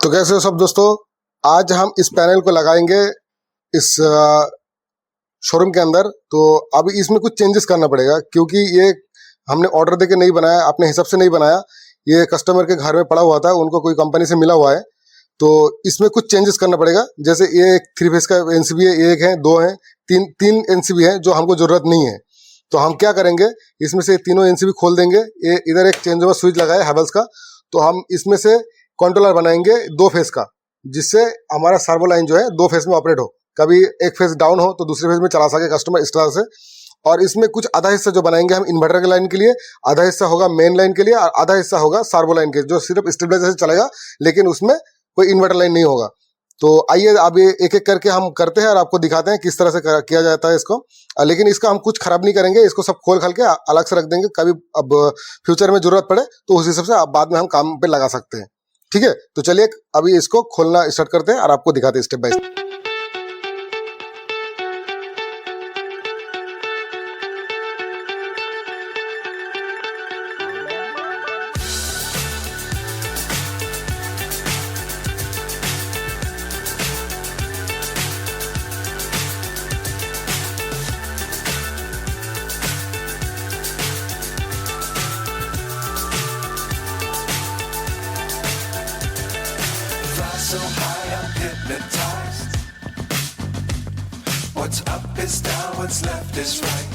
तो कैसे हो सब दोस्तों। आज हम इस पैनल को लगाएंगे इस शोरूम के अंदर। तो अभी इसमें कुछ चेंजेस करना पड़ेगा क्योंकि ये हमने ऑर्डर देके नहीं बनाया, अपने हिसाब से नहीं बनाया। ये कस्टमर के घर में पड़ा हुआ था, उनको कोई कंपनी से मिला हुआ है। तो इसमें कुछ चेंजेस करना पड़ेगा। जैसे ये एक 3 फेज का एनसीबी है, एक है, दो है, तीन एनसीबी है जो हमको जरूरत नहीं है। तो हम क्या करेंगे, इसमें से तीनों एनसीबी खोल देंगे। ये इधर एक चेंज ओवर स्विच लगा है हैवेल्स का, तो हम इसमें से कंट्रोलर बनाएंगे 2 फेज का, जिससे हमारा सर्वो लाइन जो है 2 फेज में ऑपरेट हो। कभी एक फेज डाउन हो तो दूसरे फेज में चला सके कस्टमर इस तरह से। और इसमें कुछ आधा हिस्सा जो बनाएंगे हम इन्वर्टर के लाइन के लिए, आधा हिस्सा होगा मेन लाइन के लिए, और आधा हिस्सा होगा सर्वो लाइन के, जो सिर्फ स्टेबलाइजर से चलेगा, लेकिन उसमें कोई इन्वर्टर लाइन नहीं होगा। तो आइए अब ये एक एक करके हम करते हैं और आपको दिखाते हैं किस तरह से किया जाता है इसको। लेकिन इसका हम कुछ खराब नहीं करेंगे, इसको सब खोल खाल के अलग से रख देंगे। कभी अब फ्यूचर में जरूरत पड़े तो उस हिसाब से बाद में हम काम पे लगा सकते हैं। ठीक है, तो चलिए अभी इसको खोलना स्टार्ट करते हैं और आपको दिखाते हैं step by step. So high, I'm hypnotized. What's up is down, what's left is right.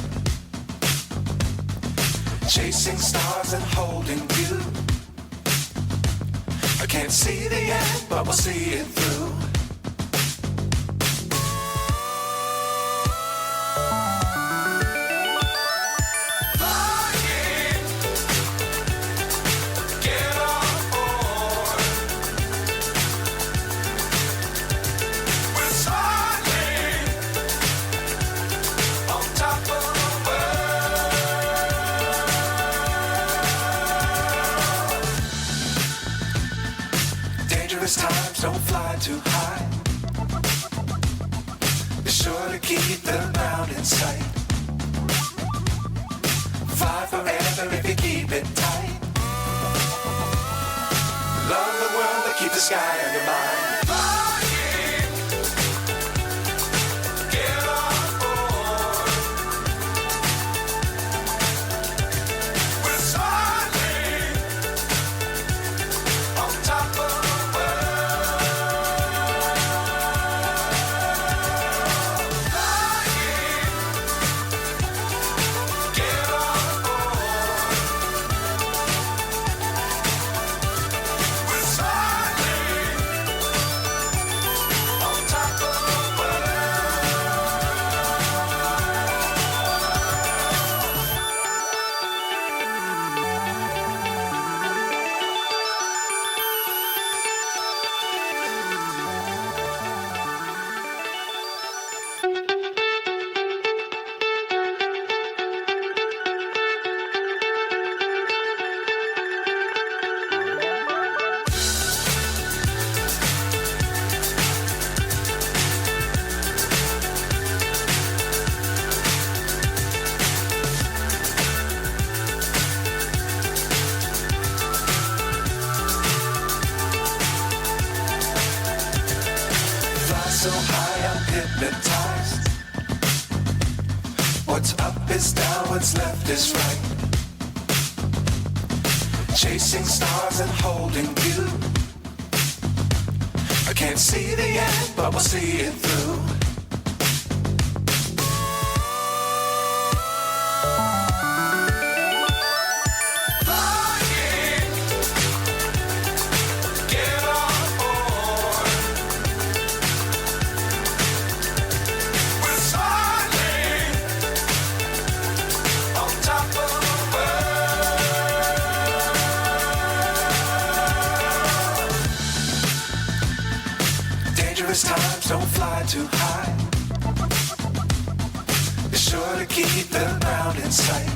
Chasing stars and holding you. I can't see the end, but we'll see it through. Times don't fly too high. Be sure to keep the ground in sight. Fly forever if you keep it tight. Love the world, but keep the sky on your mind. So high, I'm hypnotized. What's up is down, what's left is right. Chasing stars and holding you. I can't see the end, but we'll see it through. Times don't fly too high. Be sure to keep the ground in sight.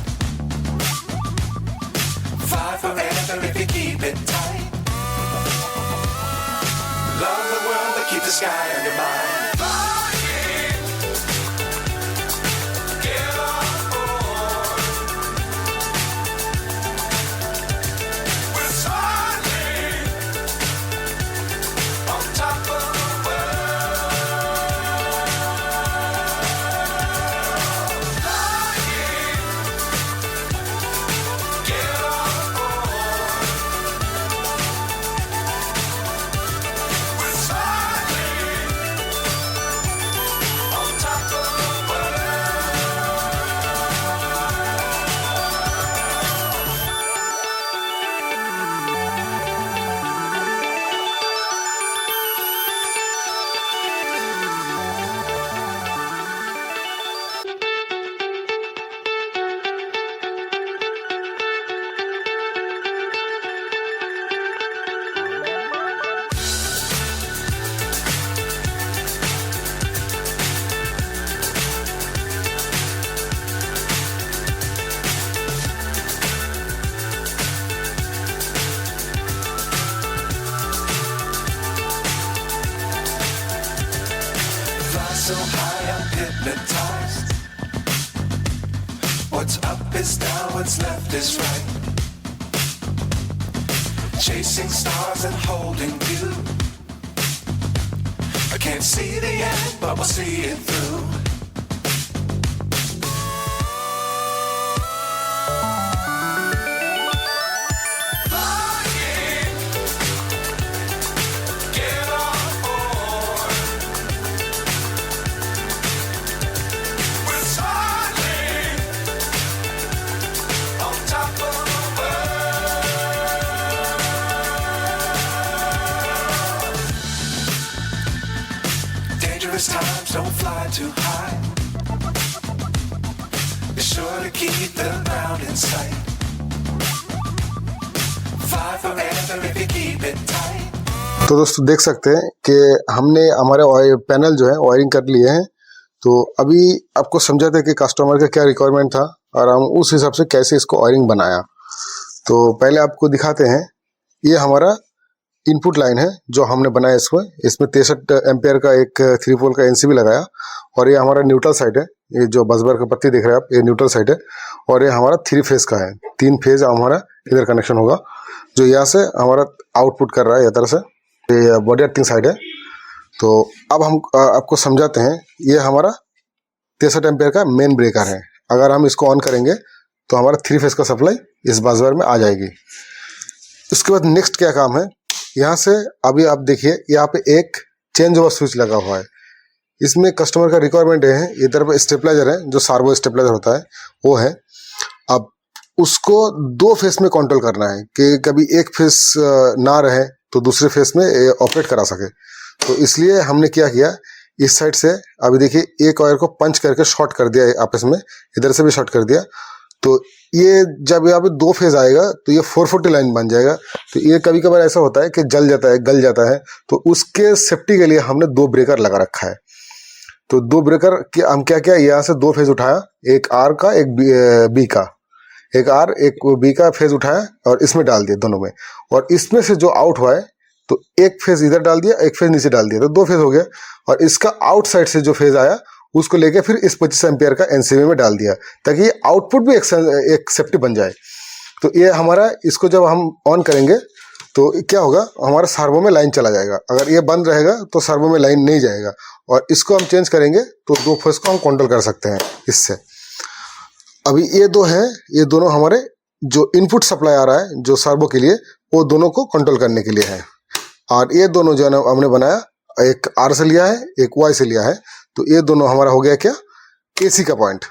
Fly forever if you keep it tight. Love the world, but keep the sky on your mind. so high I'm hypnotized. What's up is down, what's left is right. Chasing stars and holding you. I can't see the end, but we'll see it through. Flying, get on board. We're soaring on top of the world. Dangerous times, don't fly too high. Be sure to keep the ground in sight. Fly forever if you keep it tight. तो दोस्तों देख सकते हैं कि हमने हमारे panel जो है वायरिंग कर लिए हैं। तो अभी आपको समझाते हैं कि कस्टमर का क्या रिक्वायरमेंट था और हम उस हिसाब से कैसे इसको वायरिंग बनाया। तो पहले आपको दिखाते हैं, ये हमारा इनपुट लाइन है जो हमने बनाया इसमें 63 एम्पियर का एक 3 पोल का एनसीबी लगाया, और ये हमारा न्यूट्रल साइड है। ये जो बसबार का पत्ती देख रहे हैं आप, ये न्यूट्रल साइड है, और ये हमारा 3 फेज का है। 3 फेज हमारा इधर कनेक्शन होगा, जो यहाँ से हमारा आउटपुट कर रहा है, ये तरह से ये बॉडी अर्थिंग साइड है। तो अब हम आपको समझाते हैं, ये हमारा 63 एम्पियर का मेन ब्रेकर है। अगर हम इसको ऑन करेंगे तो हमारा 3 फेज का सप्लाई इस बसबार में आ जाएगी। उसके बाद नेक्स्ट क्या काम है, यहाँ से अभी आप देखिए यहाँ पे एक चेंज ओवर स्विच लगा हुआ है। इसमें कस्टमर का रिक्वायरमेंट है, इधर पे स्टेबलाइजर है जो सार्वो स्टेबलाइजर होता है वो है। अब उसको 2 फेस में कंट्रोल करना है कि कभी एक फेस ना रहे तो दूसरे फेस में ऑपरेट करा सके। तो इसलिए हमने क्या किया, इस साइड से अभी देखिए एक वायर को पंच करके शॉर्ट कर दिया आपस में, इधर से भी शॉर्ट कर दिया। तो ये जब यहाँ पे 2 फेज आएगा तो ये 440 लाइन बन जाएगा। तो ये कभी कभार ऐसा होता है कि जल जाता है, गल जाता है, तो उसके सेफ्टी के लिए हमने 2 ब्रेकर लगा रखा है। तो 2 ब्रेकर की हम क्या किया, यहाँ से 2 फेज उठाया, एक आर का एक बी का, एक आर एक बी का फेज उठाया और इसमें डाल दिया दोनों में। और इसमें से जो आउट हुआ है तो एक फेज इधर डाल दिया, एक फेज नीचे डाल दिया, तो 2 फेज हो गया। और इसका आउटसाइड से जो फेज आया उसको लेके फिर इस 25 एम्पियर का एनसीबी में डाल दिया, ताकि ये आउटपुट भी एक सेफ्टी बन जाए। तो ये हमारा, इसको जब हम ऑन करेंगे तो क्या होगा, हमारा सर्वो में लाइन चला जाएगा। अगर ये बंद रहेगा तो सर्वो में लाइन नहीं जाएगा, और इसको हम चेंज करेंगे तो 2 फेज को हम कंट्रोल कर सकते हैं इससे। अभी ये 2 है, ये दोनों हमारे जो इनपुट सप्लाई आ रहा है जो सर्वो के लिए, वो दोनों को कंट्रोल करने के लिए है। और ये दोनों जो है हमने बनाया, एक आर से लिया है, एक वाई से लिया है। तो ये दोनों हमारा हो गया क्या, एसी का पॉइंट।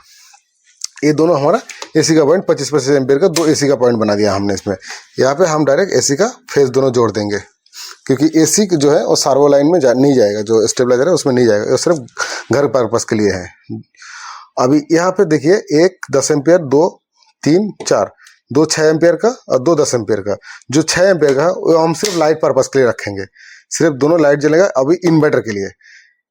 ये दोनों हमारा एसी का पॉइंट 25 एम्पियर का 2 एसी का पॉइंट बना दिया हमने इसमें। यहाँ पे हम डायरेक्ट एसी का फेज दोनों जोड़ देंगे, क्योंकि एसी जो है वो सार्वो लाइन में नहीं जाएगा, जो स्टेबलाइजर है उसमें नहीं जाएगा, ये सिर्फ घर पर्पस के लिए है। अभी यहाँ पे देखिए, एक 10 एम्पियर, 2 3 4, 2 6 एम्पियर का और 2 10 एम्पियर का। जो 6 एम्पियर का वो हम सिर्फ लाइट पर्पस के लिए रखेंगे, सिर्फ दोनों लाइट जलेगा अभी इन्वर्टर के लिए।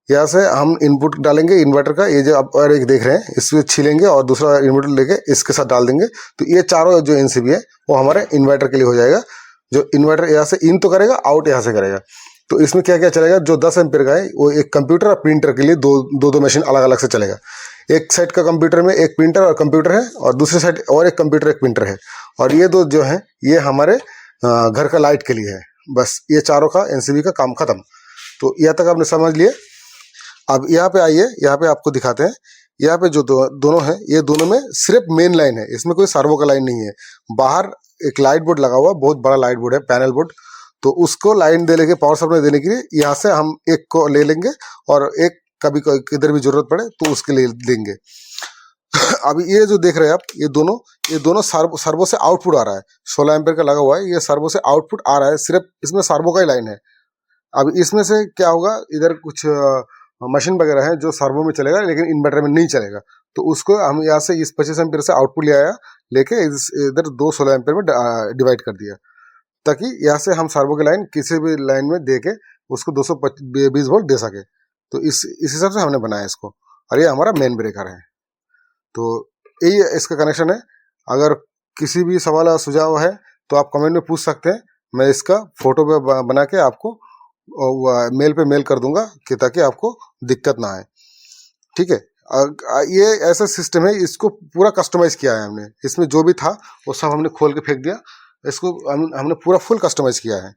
यहाँ से हम इनपुट डालेंगे इन्वर्टर का, ये जो आप और एक देख रहे हैं इसमें छीलेंगे और दूसरा इन्वर्टर लेके इसके साथ डाल देंगे। तो ये चारों जो एनसीबी है वो हमारे इन्वर्टर के लिए हो जाएगा। जो इन्वर्टर यहाँ से इन तो करेगा, आउट यहाँ से करेगा। तो इसमें क्या क्या चलेगा, जो 10 एम्पियर का है वो एक कंप्यूटर और प्रिंटर के लिए दो मशीन अलग अलग से चलेगा। एक साइड का कंप्यूटर में एक प्रिंटर और कंप्यूटर है, और दूसरे साइड और एक कंप्यूटर एक प्रिंटर है। और ये 2 जो है ये हमारे घर का लाइट के लिए है। बस ये चारों का एनसीबी का काम खत्म। तो यहाँ तक आपने समझ लिए। अब यहाँ पे आइए, यहाँ पे आपको दिखाते हैं। यहाँ पे जो दोनों हैं, ये दोनों में सिर्फ मेन लाइन है, इसमें कोई सर्वो का लाइन नहीं है। बाहर एक लाइट बोर्ड लगा हुआ, बहुत बड़ा लाइट बोर्ड है, पैनल बोर्ड। तो उसको लाइन देने के, पावर सप्लाई देने के लिए यहाँ से हम एक को ले लेंगे, और एक कभी किधर भी जरूरत पड़े तो उसके लिए लेंगे। अभी ये जो देख रहे हैं आप, ये दोनों सर्वो से आउटपुट आ रहा है। 16 एम्पियर का लगा हुआ है, ये सर्वो से आउटपुट आ रहा है, सिर्फ इसमें सर्वो का ही लाइन है। अब इसमें से क्या होगा, इधर कुछ मशीन वगैरह है जो सर्वो में चलेगा लेकिन इन्वर्टर में नहीं चलेगा। तो उसको हम यहाँ से इस 25 एम्पियर से आउटपुट ले आया, लेके इधर 2 16 एम्पियर में डिवाइड कर दिया, ताकि यहाँ से हम सर्वो की लाइन किसी भी लाइन में दे के उसको 220 वोल्ट दे सके। तो इस हिसाब से हमने बनाया इसको, और ये हमारा मेन ब्रेकर है। तो यही इसका कनेक्शन है। अगर किसी भी सवाल या सुझाव है तो आप कमेंट में पूछ सकते हैं, मैं इसका फोटो पे बना के आपको मेल पे मेल कर दूंगा, कि ताकि आपको दिक्कत ना आए। ठीक है। ये ऐसा सिस्टम है, इसको पूरा कस्टमाइज किया है हमने। इसमें जो भी था वो सब हमने खोल के फेंक दिया, इसको हमने पूरा फुल कस्टमाइज किया है।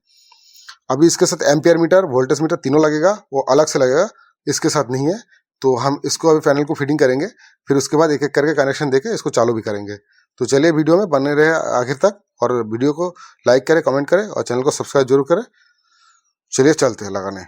अभी इसके साथ एम्पियर मीटर, वोल्टेज मीटर तीनों लगेगा, वो अलग से लगेगा, इसके साथ नहीं है। तो हम इसको अभी पैनल को फिटिंग करेंगे, फिर उसके बाद एक एक करके कनेक्शन देके इसको चालू भी करेंगे। तो चलिए वीडियो में बने रहे आखिर तक, और वीडियो को लाइक करें, कमेंट करें और चैनल को सब्सक्राइब जरूर करें। चलिए चलते हैं लगाने।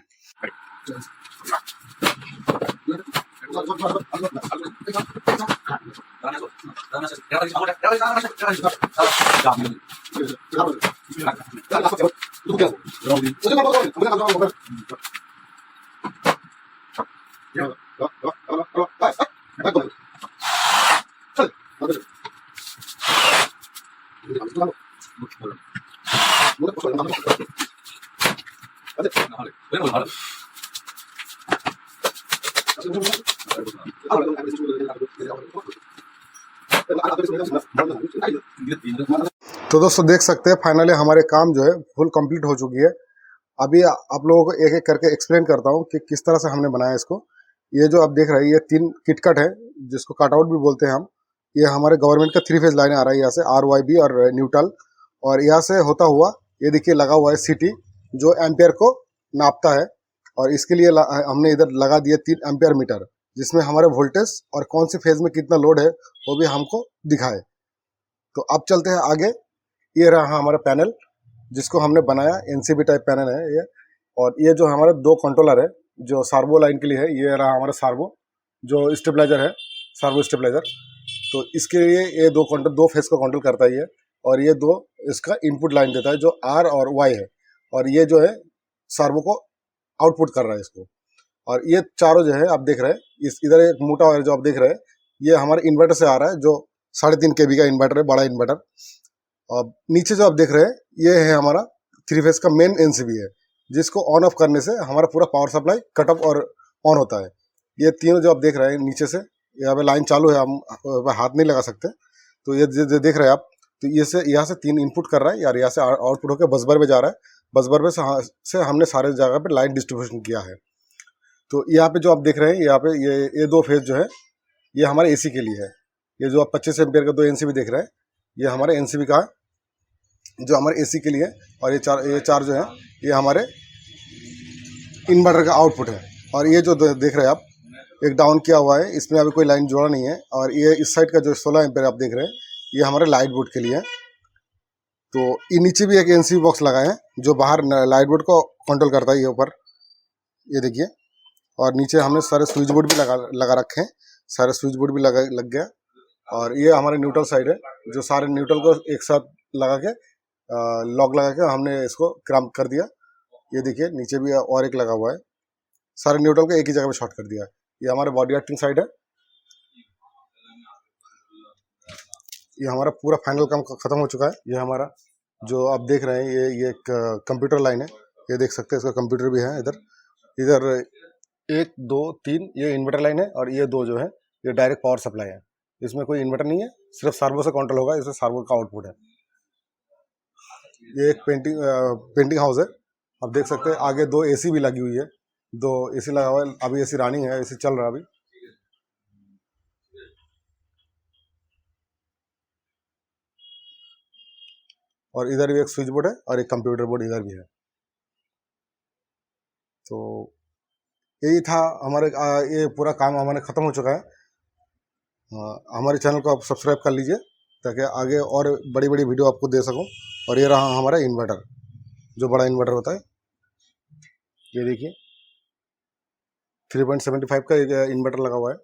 तो दोस्तों देख सकते हैं फाइनली हमारे काम जो है फुल कंप्लीट हो चुकी है। अभी आप लोगों को एक एक करके एक्सप्लेन करता हूँ कि किस तरह से हमने बनाया इसको। ये जो आप देख रहे हैं ये 3 किटकट है, जिसको कटआउट भी बोलते हैं हम। ये हमारे गवर्नमेंट का 3 फेज लाइन आ रहा है यहाँ से, RYB और न्यूट्रल। और यहाँ से होता हुआ ये देखिए लगा हुआ है CT, जो एम्पियर को नापता है। और इसके लिए हमने इधर लगा दिया 3 एम्पियर मीटर, जिसमें हमारे वोल्टेज और कौन सी फेज में कितना लोड है वो भी हमको दिखाए। तो अब चलते हैं आगे। ये रहा हमारा पैनल जिसको हमने बनाया, NCB टाइप पैनल है ये। और ये जो हमारे 2 कंट्रोलर है जो सार्वो लाइन के लिए है, ये रहा हमारा सार्वो जो स्टेबलाइजर है, सार्वो स्टेबलाइजर। तो इसके लिए ये 2 फेज को कंट्रोल करता है ये, और ये 2 इसका इनपुट लाइन देता है जो R और Y है। और ये जो है सार्वो को आउटपुट कर रहा है इसको। और ये चारों जो है आप देख रहे हैं, इस इधर एक मोटा वायर जो आप देख रहे हैं, ये हमारे इन्वर्टर से आ रहा है, जो 3.5 kV का इन्वर्टर है, बड़ा इन्वर्टर। और नीचे जो आप देख रहे हैं ये है हमारा 3 फेज का मेन NCB है, जिसको ऑन ऑफ करने से हमारा पूरा पावर सप्लाई कट ऑफ और ऑन होता है। ये तीनों जो आप देख रहे हैं नीचे से, यहाँ पे लाइन चालू है, हम हाथ नहीं लगा सकते। तो ये देख रहे हैं आप, तो ये से यहाँ से 3 इनपुट कर रहा है यार, यहाँ से आउटपुट होकर बसबर में जा रहा है। बसबर में से हमने सारे जगह पे लाइन डिस्ट्रीब्यूशन किया है। तो यहाँ पे जो आप देख रहे हैं, यहाँ पे ये 2 फेज जो है ये हमारे AC के लिए है। ये जो आप 25 एम्पियर का 2 NCB देख रहे हैं, ये हमारे NCB का है, जो हमारे AC के लिए। और ये चार जो है ये हमारे इन्वर्टर का आउटपुट है। और ये जो देख रहे हैं आप, एक डाउन किया हुआ है, इसमें अभी कोई लाइन जोड़ा नहीं है। और ये इस साइड का जो 16 एम्पियर आप देख रहे हैं, ये हमारे लाइट बोर्ड के लिए है। तो ये नीचे भी एक NCB बॉक्स लगा है जो बाहर लाइट बोर्ड को कंट्रोल करता है, ये ऊपर ये देखिए। और नीचे हमने सारे स्विच बोर्ड भी लगा रखे हैं, सारे स्विच बोर्ड भी लग गया। और ये हमारे न्यूट्रल साइड है, जो सारे न्यूट्रल को एक साथ लगा के लॉक लगा के हमने इसको क्रैम्प कर दिया। ये देखिए नीचे भी और एक लगा हुआ है, सारे न्यूट्रल को एक ही जगह पे शॉर्ट कर दिया। ये हमारे बॉडी एक्टिंग साइड है। ये हमारा पूरा फाइनल काम खत्म हो चुका है। ये हमारा जो आप देख रहे हैं ये एक कंप्यूटर लाइन है, ये देख सकते हैं, इसका कंप्यूटर भी है इधर 1 2 3 ये इन्वर्टर लाइन है। और ये 2 जो है ये डायरेक्ट पावर सप्लाई है, इसमें कोई इन्वर्टर नहीं है, सिर्फ सर्वो से कंट्रोल होगा, इसमें सर्वो का आउटपुट है। ये एक पेंटिंग हाउस है, आप देख सकते हैं। आगे 2 AC भी लगी हुई है, 2 AC लगा हुआ है, अभी AC रनिंग है, AC चल रहा है अभी। और इधर भी एक स्विच बोर्ड है और एक कंप्यूटर बोर्ड इधर भी है। तो यही था हमारे ये पूरा काम हमारे ख़त्म हो चुका है। हमारे चैनल को आप सब्सक्राइब कर लीजिए ताकि आगे और बड़ी बड़ी वीडियो आपको दे सकूं। और ये रहा हमारा इन्वर्टर, जो बड़ा इन्वर्टर होता है, ये देखिए 3.75 का इन्वर्टर लगा हुआ है।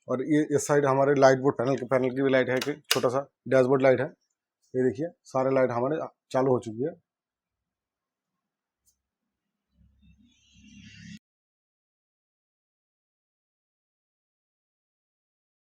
और ये इस साइड हमारे लाइट बोर्ड पैनल की भी लाइट है, कि छोटा सा डैशबोर्ड लाइट है। ये देखिए सारे लाइट हमारे चालू हो चुकी है।